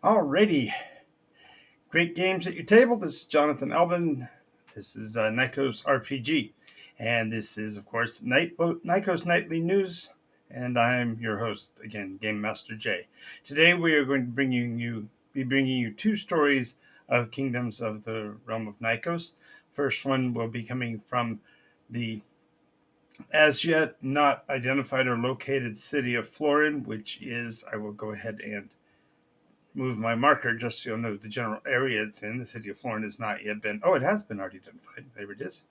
Alrighty, great games at your table. This is Jonathan Albin. This is Nycos RPG, and this is, of course, Nycos Nightly News. And I'm your host again, Game Master Jay. Today we are going to bringing you two stories of kingdoms of the realm of Nycos. First one will be coming from the as yet not identified or located city of Florin, which is, I will go ahead and move my marker just so you'll know the general area it's in. The city of Florin has not yet been, it has been already identified. There it is.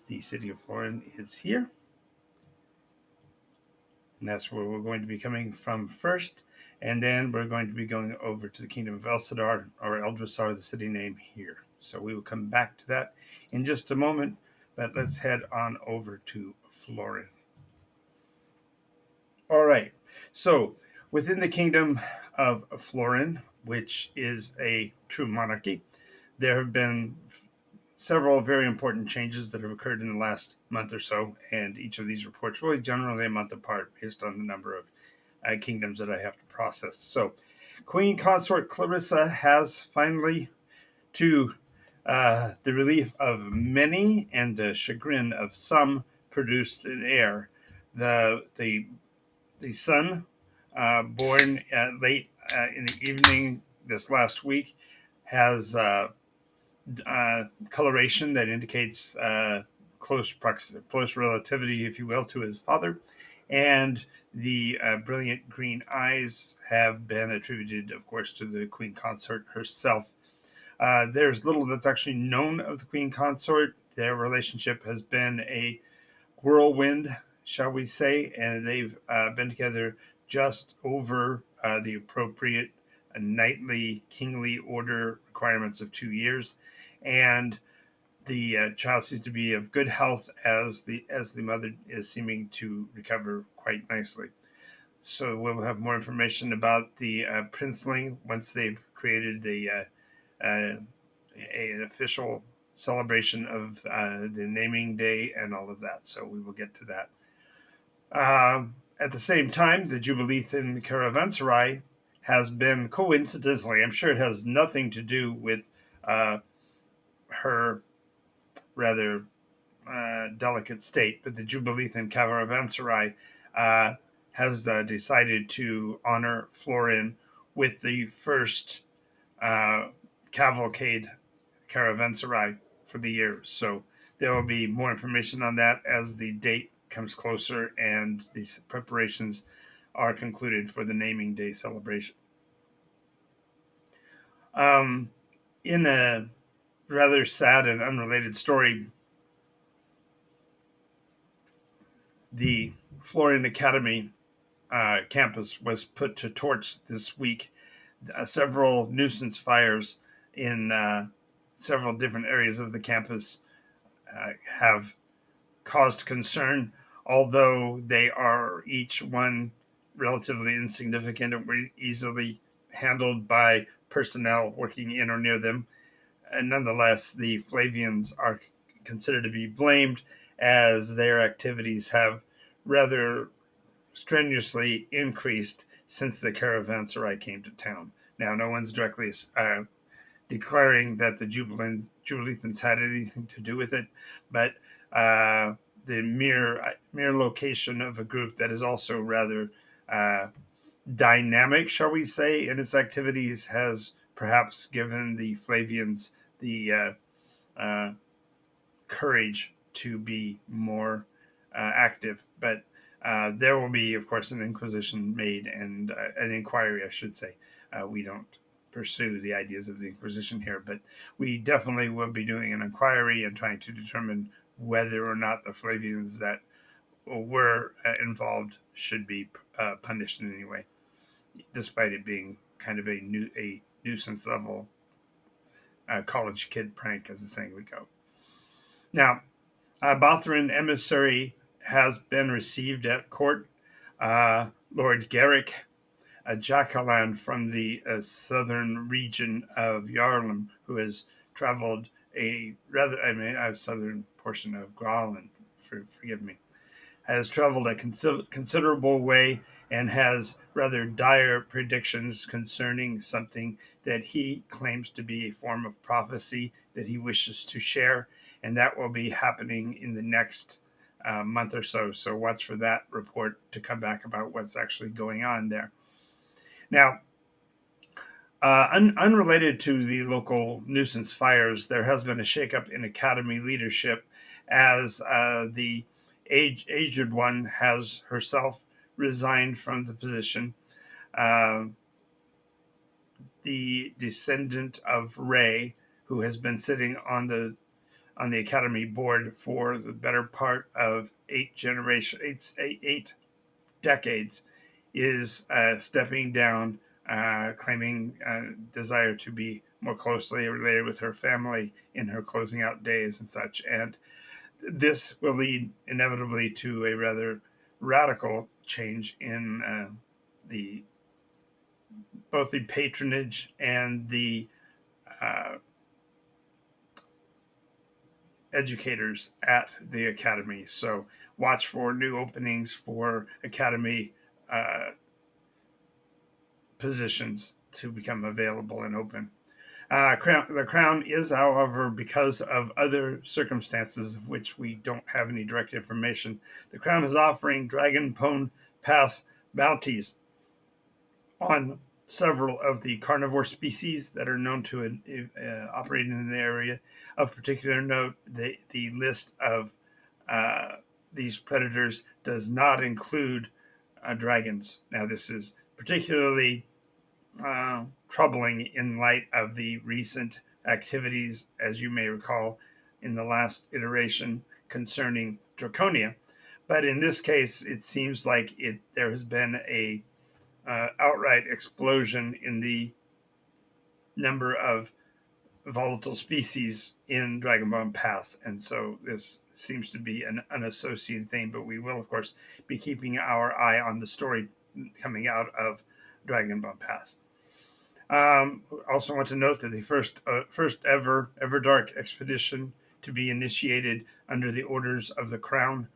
The city of Florin is here. And that's where we're going to be coming from first. And then we're going to be going over to the kingdom of Elsadar, or Eldrasar, the city name here. So we will come back to that in just a moment. But let's head on over to Florin. All right. So within the kingdom of Florin, which is a true monarchy, there have been several very important changes that have occurred in the last month or so, and each of these reports really generally a month apart based on the number of kingdoms that I have to process. So, Queen Consort Clarissa has finally, to the relief of many and the chagrin of some, produced an heir. The son, born late in the evening this last week, has coloration that indicates close relativity, if you will, to his father, and the brilliant green eyes have been attributed, of course, to the queen consort herself. There's little that's actually known of the queen consort. Their relationship has been a whirlwind, shall we say, and they've been together just over the appropriate knightly kingly order requirements of 2 years, and the child seems to be of good health as the mother is seeming to recover quite nicely. So we'll have more information about the princeling once they've created an official celebration of the naming day and all of that. So we will get to that. At the same time, the Jubileethan Caravanserai has been coincidentally, I'm sure it has nothing to do with her rather delicate state, but the Jubileethan Caravanserai has decided to honor Florin with the first cavalcade caravanserai for the year. So there will be more information on that as the date comes closer and these preparations are concluded for the naming day celebration. In a rather sad and unrelated story, the Florin Academy campus was put to torch this week. Several nuisance fires in several different areas of the campus have caused concern, although they are each one relatively insignificant and were easily handled by personnel working in or near them. And nonetheless, the Flavians are considered to be blamed as their activities have rather strenuously increased since the caravanserai came to town. Now, no one's directly declaring that the Jubileethans had anything to do with it, but the mere location of a group that is also rather dynamic, shall we say, in its activities has perhaps given the Flavians the courage to be more active. But there will be, of course, an inquisition made and an inquiry, I should say. We don't pursue the ideas of the Inquisition here, but we definitely will be doing an inquiry and trying to determine whether or not the Flavians that were involved should be punished in any way, despite it being kind of a nuisance level college kid prank, as the saying would go. Now, Bothran emissary has been received at court. Lord Garrick, a Jackaland from the southern region of Yarlum, who has traveled a southern portion of Groenland, forgive me, has traveled a considerable way and has rather dire predictions concerning something that he claims to be a form of prophecy that he wishes to share, and that will be happening in the next month or so. So watch for that report to come back about what's actually going on there. Now, unrelated to the local nuisance fires, there has been a shakeup in academy leadership as the aged one has herself resigned from the position. Uh, the descendant of Ray, who has been sitting on the academy board for the better part of eight decades, is stepping down, claiming desire to be more closely related with her family in her closing out days and such. And this will lead inevitably to a rather radical change in the both the patronage and the uh, educators at the academy. So watch for new openings for academy positions to become available and open. The Crown is, however, because of other circumstances of which we don't have any direct information, the Crown is offering Dragonbone Pass bounties on several of the carnivore species that are known to operate in the area. Of particular note, the list of uh, these predators does not include dragons. Now, this is particularly troubling in light of the recent activities, as you may recall, in the last iteration concerning Draconia. But in this case, it seems like there has been a outright explosion in the number of volatile species in Dragonbone Pass, and so this seems to be an unassociated thing. But we will, of course, be keeping our eye on the story coming out of Dragonbone Pass. Also want to note that the first ever Everdark expedition to be initiated under the orders of the Crown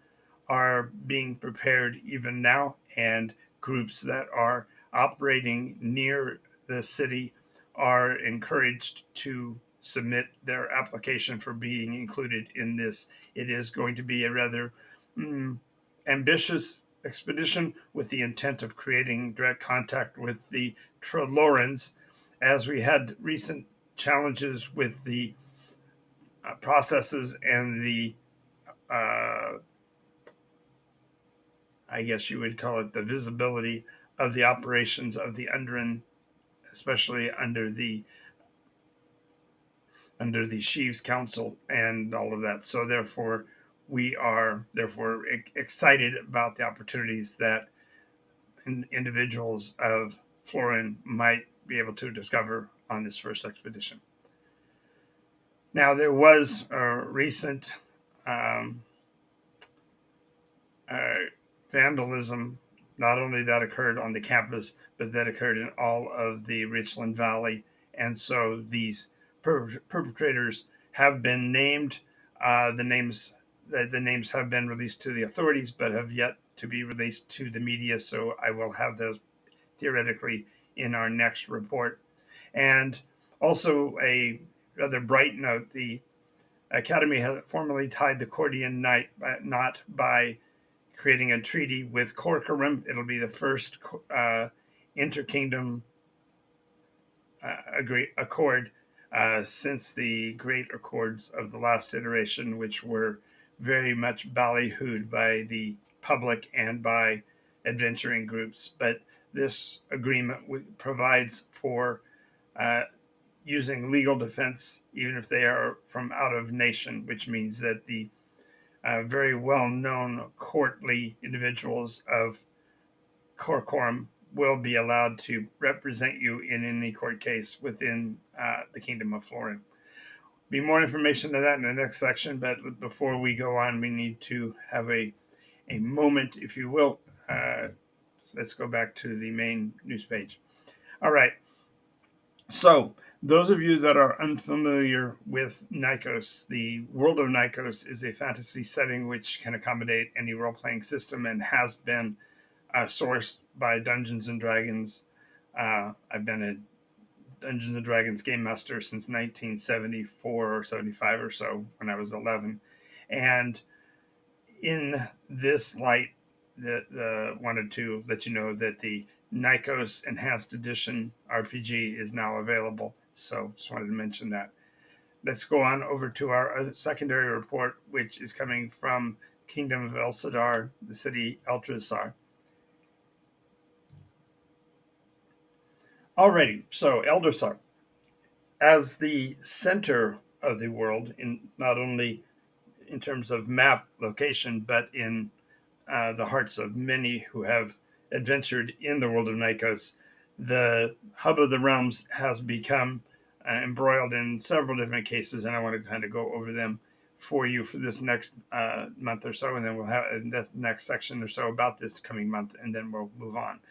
are being prepared even now, and groups that are operating near the city are encouraged to submit their application for being included in this. It is going to be a rather ambitious expedition with the intent of creating direct contact with the Trelorans, as we had recent challenges with the processes and the I guess you would call it the visibility of the operations of the Undren, especially under the Sheaves Council and all of that. So therefore, we are excited about the opportunities that individuals of Florin might be able to discover on this first expedition. Now, there was a recent vandalism, not only that occurred on the campus, but that occurred in all of the Richland Valley. And so these perpetrators have been named. The names have been released to the authorities, but have yet to be released to the media. So I will have those theoretically in our next report. And also a rather bright note: the Academy has formally tied the Cordian knot by creating a treaty with Corcoran. It'll be the first interkingdom accord since the great accords of the last iteration, which were very much ballyhooed by the public and by adventuring groups. But this agreement provides for using legal defense, even if they are from out of nation, which means that the very well-known courtly individuals of Corcoran will be allowed to represent you in any court case within the Kingdom of Florin. Be more information on that in the next section, but before we go on, we need to have a moment, if you will. Let's go back to the main news page. All right. So, those of you that are unfamiliar with Nycos, the world of Nycos is a fantasy setting which can accommodate any role playing system and has been sourced by Dungeons and Dragons. I've been a Dungeons and Dragons game master since 1974 or 75 or so, when I was 11. And in this light, the wanted to let you know that the Nycos Enhanced Edition RPG is now available. So just wanted to mention that. Let's go on over to our secondary report, which is coming from Kingdom of Elsadar, the city Eltrasar. Alrighty, so Eldersar, as the center of the world, in not only in terms of map location, but in the hearts of many who have adventured in the world of Nycos, the hub of the realms has become embroiled in several different cases, and I want to kind of go over them for you for this next month or so, and then we'll have this next section or so about this coming month, and then we'll move on.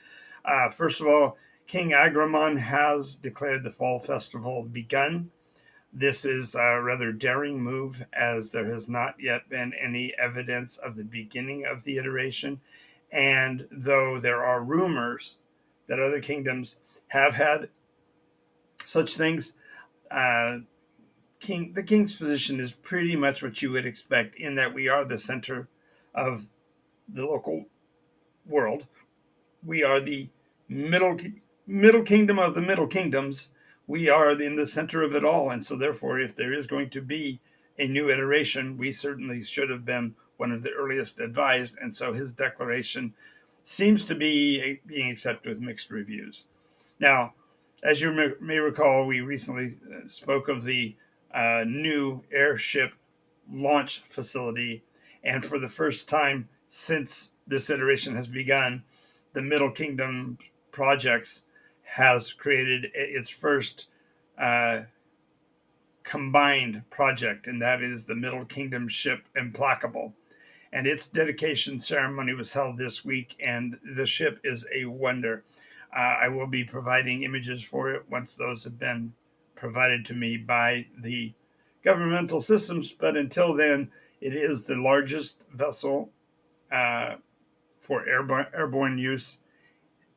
First of all, King Agramon has declared the fall festival begun. This is a rather daring move, as there has not yet been any evidence of the beginning of the iteration. And though there are rumors that other kingdoms have had such things, the king's position is pretty much what you would expect, in that we are the center of the local world. We are the middle kingdom of the middle kingdoms. We are in the center of it all, and so therefore, if there is going to be a new iteration, we certainly should have been one of the earliest advised. And so his declaration seems to be being accepted with mixed reviews. Now, as you may recall, we recently spoke of the new airship launch facility, and for the first time since this iteration has begun, the Middle Kingdom projects has created its first combined project, and that is the Middle Kingdom ship Implacable. And its dedication ceremony was held this week, and the ship is a wonder. I will be providing images for it once those have been provided to me by the governmental systems, but until then, it is the largest vessel for airborne use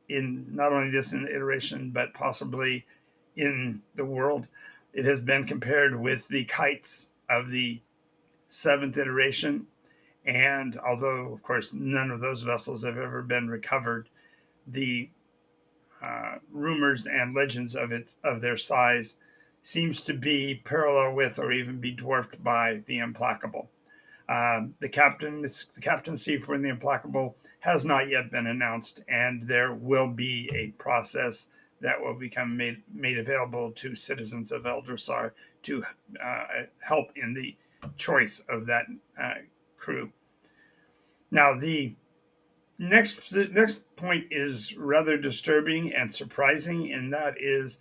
in not only this iteration, but possibly in the world. It has been compared with the kites of the 7th iteration. And although, of course, none of those vessels have ever been recovered, the rumors and legends of their size seems to be parallel with, or even be dwarfed by, the Implacable. The captaincy for the Implacable has not yet been announced, and there will be a process that will become made available to citizens of Eldersar to help in the choice of that crew. Now, the next point is rather disturbing and surprising, and that is,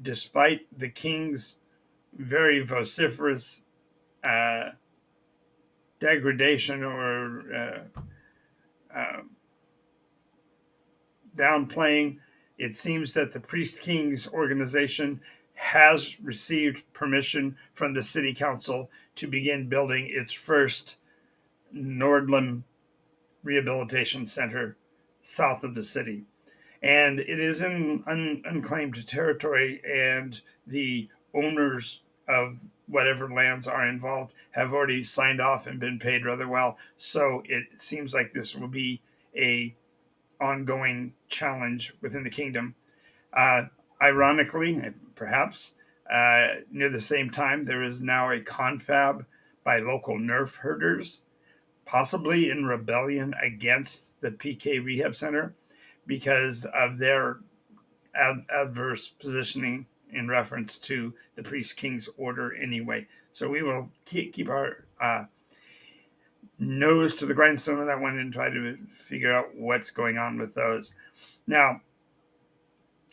despite the king's very vociferous degradation or downplaying, it seems that the Priest King's organization has received permission from the city council to begin building its first Nordland Rehabilitation Center south of the city. And it is in unclaimed territory, and the owners of whatever lands are involved have already signed off and been paid rather well. So it seems like this will be a ongoing challenge within the kingdom. Ironically, perhaps, near the same time, there is now a confab by local nerf herders, possibly in rebellion against the PK Rehab Center because of their adverse positioning in reference to the Priest King's order anyway. So we will keep our nose to the grindstone on that one and try to figure out what's going on with those. Now,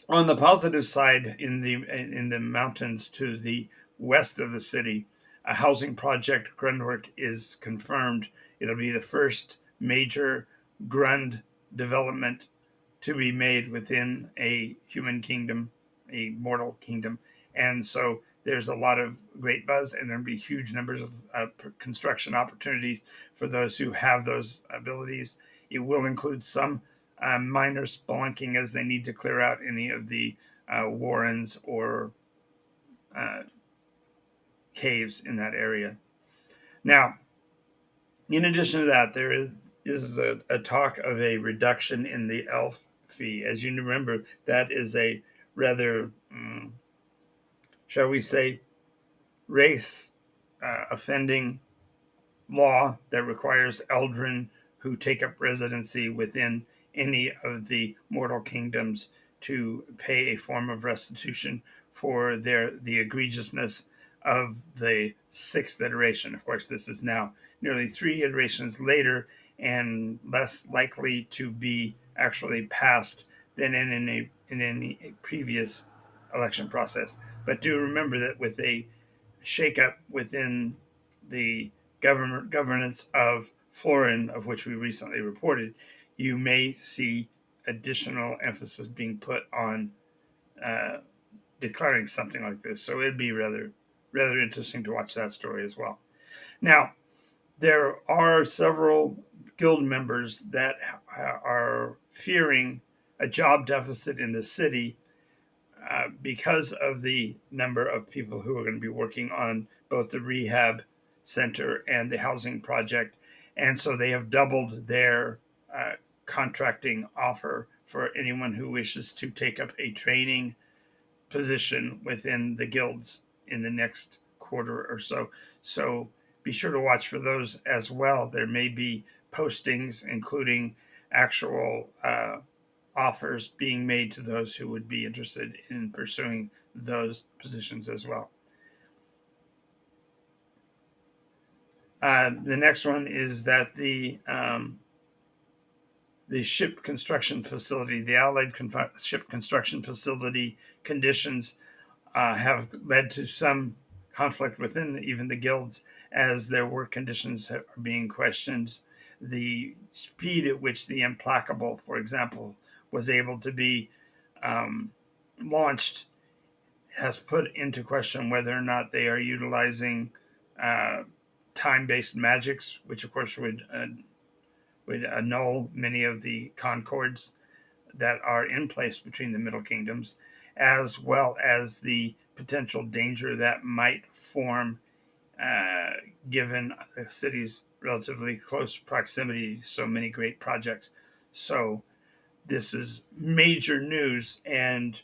on the positive side, in the mountains to the west of the city, a housing project Grundwork is confirmed. It'll be the first major Grund development to be made within a human kingdom, a mortal kingdom. And so there's a lot of great buzz, and there'll be huge numbers of construction opportunities for those who have those abilities. It will include some minor spelunking as they need to clear out any of the warrens or uh, caves in that area. Now, in addition to that, there is a talk of a reduction in the elf fee. As you remember, that is a rather, shall we say, race offending law that requires Eldrin who take up residency within any of the mortal kingdoms to pay a form of restitution for the egregiousness of the sixth iteration. Of course, this is now nearly 3 iterations later and less likely to be actually passed than in any previous election process. But do remember that with a shakeup within the governance of Florin, of which we recently reported, you may see additional emphasis being put on uh, declaring something like this. So it'd be rather interesting to watch that story as well. Now, there are several guild members that are fearing a job deficit in the city because of the number of people who are going to be working on both the rehab center and the housing project. And so they have doubled their contracting offer for anyone who wishes to take up a training position within the guilds in the next quarter or so. So be sure to watch for those as well. There may be postings, including actual offers being made to those who would be interested in pursuing those positions as well. The next one is that the ship construction facility, the Allied ship construction facility conditions have led to some conflict within even the guilds as their work conditions are being questioned. The speed at which the Implacable, for example, was able to be launched has put into question whether or not they are utilizing time-based magics, which of course would annul many of the concords that are in place between the Middle Kingdoms, as well as the potential danger that might form given the city's relatively close proximity to so many great projects. So this is major news, and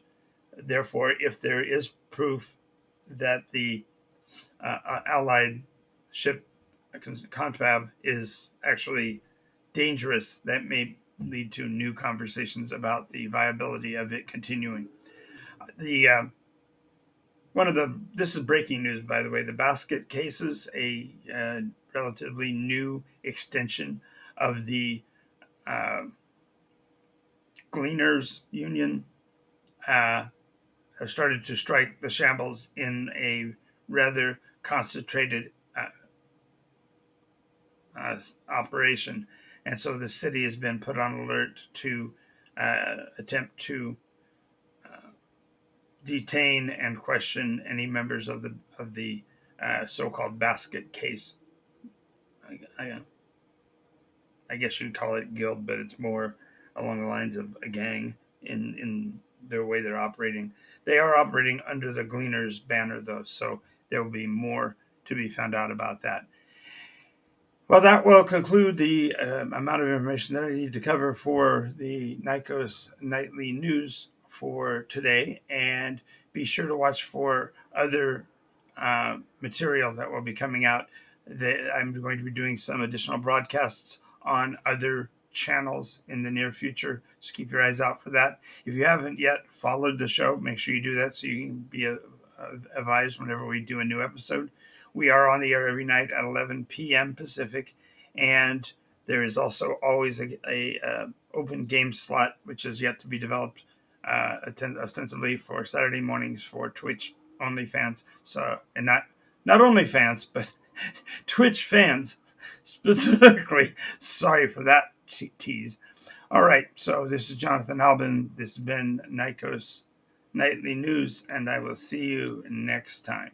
therefore, if there is proof that the Allied ship confab is actually dangerous, that may lead to new conversations about the viability of it continuing. The this is breaking news, by the way. The basket cases, a relatively new extension of the uh, Gleaners Union, have started to strike the shambles in a rather concentrated operation. And so the city has been put on alert to attempt to detain and question any members of the so-called basket case. I guess you'd call it guild, but it's more along the lines of a gang in their way they're operating. They are operating under the Gleaners banner, though, so there will be more to be found out about that. Well, that will conclude the amount of information that I need to cover for the Nycos Nightly News for today. And be sure to watch for other material that will be coming out. I'm going to be doing some additional broadcasts on other channels in the near future. Just keep your eyes out for that. If you haven't yet followed the show, make sure you do that so you can be advised whenever we do a new episode. We are on the air every night at 11 p.m. Pacific, and there is also always a open game slot, which is yet to be developed, ostensibly for Saturday mornings for Twitch only fans. So, and not only fans, but Twitch fans specifically. Sorry for that tease. All right, so this is Jonathan Albin. This has been Nycos Nightly News, and I will see you next time.